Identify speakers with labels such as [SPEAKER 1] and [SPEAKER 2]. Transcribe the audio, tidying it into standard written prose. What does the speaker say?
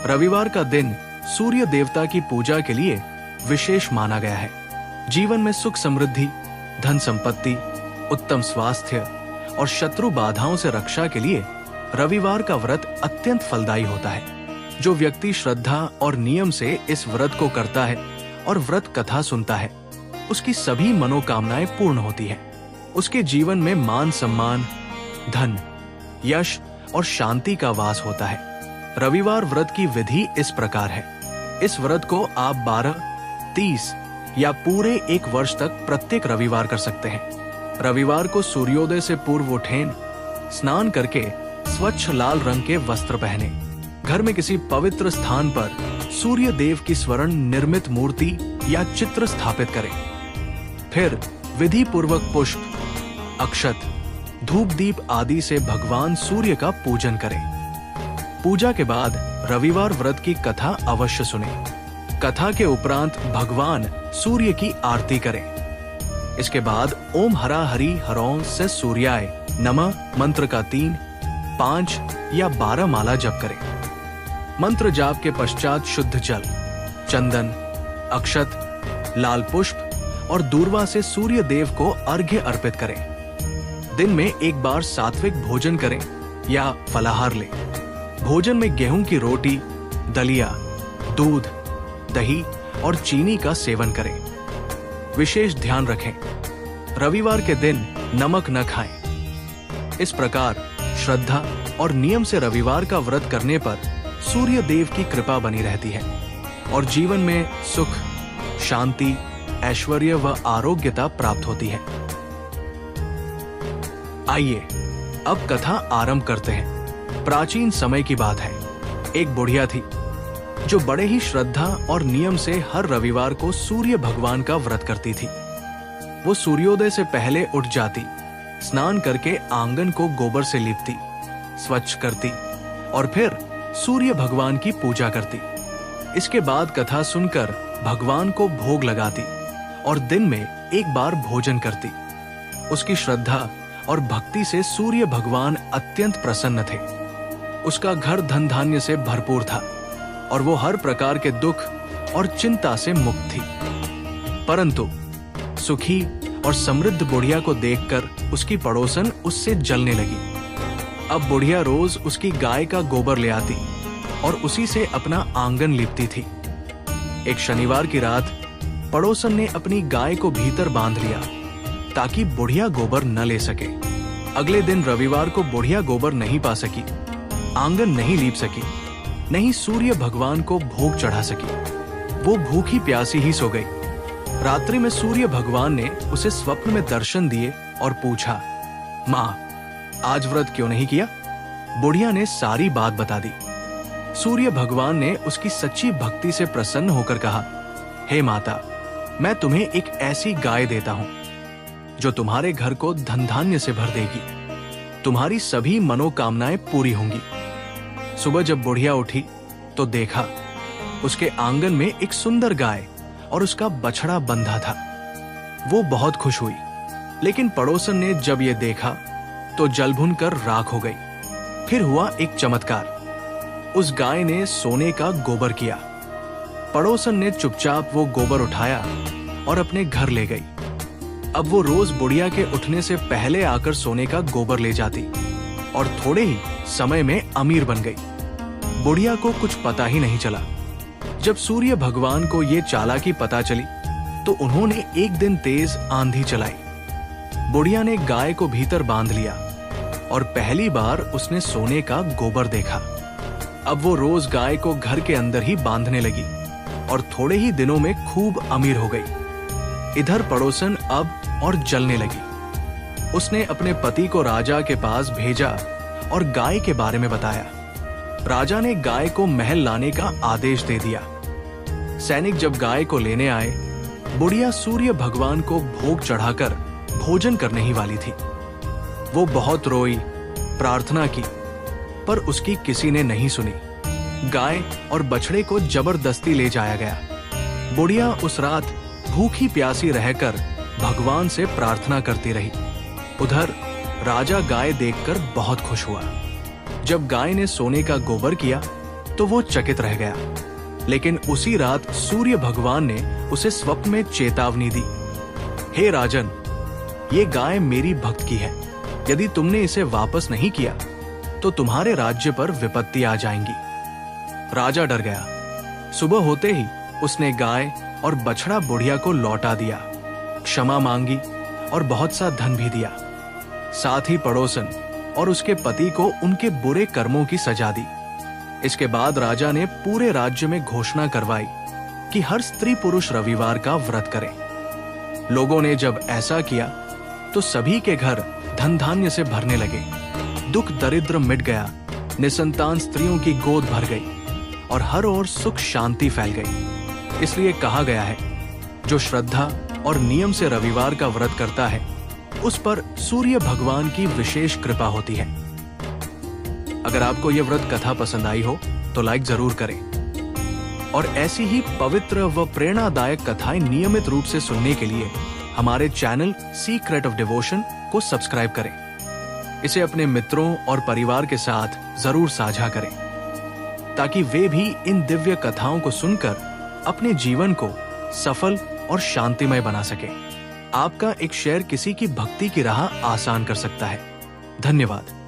[SPEAKER 1] रविवार का दिन सूर्य देवता की पूजा के लिए विशेष माना गया है। जीवन में सुख समृद्धि, धन संपत्ति, उत्तम स्वास्थ्य और शत्रु बाधाओं से रक्षा के लिए रविवार का व्रत अत्यंत फलदायी होता है। जो व्यक्ति श्रद्धा और नियम से इस व्रत को करता है और व्रत कथा सुनता है, उसकी सभी मनोकामनाएं पूर्ण होती है। उसके जीवन में मान सम्मान, धन, यश और शांति का वास होता है। रविवार व्रत की विधि इस प्रकार है। इस व्रत को आप 12, 30 या पूरे 1 वर्ष तक प्रत्येक रविवार कर सकते हैं। रविवार को सूर्योदय से पूर्व उठें, स्नान करके स्वच्छ लाल रंग के वस्त्र पहने, घर में किसी पवित्र स्थान पर सूर्य देव की स्वर्ण निर्मित मूर्ति या चित्र स्थापित करें। फिर विधि पूर्वक पुष्प, अक्षत, धूप दीप आदि से भगवान सूर्य का पूजन करें। पूजा के बाद रविवार व्रत की कथा अवश्य सुनें। कथा के उपरांत भगवान सूर्य की आरती करें। इसके बाद ओम हरा हरि हरौं से सूर्याय नमः मंत्र का 3, 5 या 12 माला जप करें। मंत्र जाप के पश्चात शुद्ध जल, चंदन, अक्षत, लाल पुष्प और दूर्वा से सूर्य देव को अर्घ्य अर्पित करें। दिन में एक बार सात्विक भोजन करें या फलाहार लें। भोजन में गेहूं की रोटी, दलिया, दूध, दही और चीनी का सेवन करें। विशेष ध्यान रखें, रविवार के दिन नमक न खाएं। इस प्रकार श्रद्धा और नियम से रविवार का व्रत करने पर सूर्य देव की कृपा बनी रहती है और जीवन में सुख, शांति, ऐश्वर्य व आरोग्यता प्राप्त होती है। आइए अब कथा आरंभ करते हैं। प्राचीन समय की बात है। एक बुढ़िया थी जो बड़े ही श्रद्धा और नियम से हर रविवार को सूर्य भगवान का व्रत करती थी। वो सूर्योदय से पहले उठ जाती, स्नान करके आंगन को गोबर से लीपती, स्वच्छ करती और फिर सूर्य भगवान की पूजा करती। इसके बाद कथा सुनकर भगवान को भोग लगाती और दिन में एक बार भोजन करती। उसकी श्रद्धा और भक्ति से सूर्य भगवान अत्यंत प्रसन्न थे। उसका घर धन धान्य से भरपूर था और वो हर प्रकार के दुख और चिंता से मुक्त थी। परंतु सुखी और समृद्ध बुढ़िया को देखकर उसकी पड़ोसन उससे जलने लगी। अब बुढ़िया रोज उसकी गाय का गोबर ले आती और उसी से अपना आंगन लीपती थी। एक शनिवार की रात पड़ोसन ने अपनी गाय को भीतर बांध लिया ताकि बुढ़िया गोबर न ले सके। अगले दिन रविवार को बुढ़िया गोबर नहीं पा सकी, आंगन नहीं लीप सकी, नहीं सूर्य भगवान को भोग चढ़ा सकी। वो भूखी प्यासी ही सो गई। रात्रि में सूर्य भगवान ने उसे स्वप्न में दर्शन दिए और पूछा, माँ, आज व्रत क्यों नहीं किया? बुढ़िया ने सारी बात बता दी। सूर्य भगवान ने उसकी सच्ची भक्ति से प्रसन्न होकर कहा, हे माता, मैं तुम्हें एक ऐसी गाय देता हूं जो तुम्हारे घर को धन धान्य से भर देगी। तुम्हारी सभी मनोकामनाएं पूरी होंगी। सुबह जब बुढ़िया उठी तो देखा उसके आंगन में एक सुंदर गाय और उसका बछड़ा बंधा था। वो बहुत खुश हुई, लेकिन पड़ोसन ने जब ये देखा तो जल भुन कर राख हो गई। फिर हुआ एक चमत्कार। उस गाय ने सोने का गोबर किया। पड़ोसन ने चुपचाप वो गोबर उठाया और अपने घर ले गई। अब वो रोज बुढ़िया के उठने से पहले आकर सोने का गोबर ले जाती और थोड़े ही समय में अमीर बन गई। बुढ़िया को कुछ पता ही नहीं चला। जब सूर्य भगवान को ये चालाकी पता चली तो उन्होंने एक दिन तेज आंधी चलाई। बुढ़िया ने गाय को भीतर बांध लिया और पहली बार उसने सोने का गोबर देखा। अब वो रोज गाय को घर के अंदर ही बांधने लगी और थोड़े ही दिनों में खूब अमीर हो गई। इधर पड़ोसन अब और जलने लगी। उसने अपने पति को राजा के पास भेजा और गाय के बारे में बताया। राजा ने गाय को महल लाने का आदेश दे दिया। सैनिक जब गाय को लेने आए, बुढ़िया सूर्य भगवान को भोग चढ़ाकर भोजन करने ही वाली थी। वो बहुत रोई, प्रार्थना की, पर उसकी किसी ने नहीं सुनी। गाय और बछड़े को जबरदस्ती ले जाया गया। बुढ़िया उस रात भूखी प्यासी रहकर भगवान से प्रार्थना करती रही। उधर राजा गाय देखकर बहुत खुश हुआ। जब गाय ने सोने का गोबर किया तो वो चकित रह गया। लेकिन उसी रात सूर्य भगवान ने उसे स्वप्न में चेतावनी दी, हे राजन, ये गाय मेरी भक्त की है। यदि तुमने इसे वापस नहीं किया तो तुम्हारे राज्य पर विपत्ति आ जाएंगी। राजा डर गया। सुबह होते ही उसने गाय और बछड़ा बुढ़िया को लौटा दिया, क्षमा मांगी और बहुत सा धन भी दिया। साथ ही पड़ोसन और उसके पति को उनके बुरे कर्मों की सजा दी। इसके बाद राजा ने पूरे राज्य में घोषणा करवाई कि हर स्त्री पुरुष रविवार का व्रत करें। लोगों ने जब ऐसा किया तो सभी के घर धन धान्य से भरने लगे। दुख दरिद्र मिट गया, निसंतान स्त्रियों की गोद भर गई और हर ओर सुख शांति फैल गई। इसलिए कहा गया है, जो श्रद्धा और नियम से रविवार का व्रत करता है उस पर सूर्य भगवान की विशेष कृपा होती है। अगर आपको यह व्रत कथा पसंद आई हो तो लाइक जरूर करें और ऐसी ही पवित्र व प्रेरणादायक कथाएं नियमित रूप से सुनने के लिए हमारे चैनल सीक्रेट ऑफ डिवोशन को सब्सक्राइब करें। इसे अपने मित्रों और परिवार के साथ जरूर साझा करें ताकि वे भी इन दिव्य कथाओं को सुनकर अपने जीवन को सफल और शांतिमय बना सके। आपका एक शेयर किसी की भक्ति की राह आसान कर सकता है। धन्यवाद।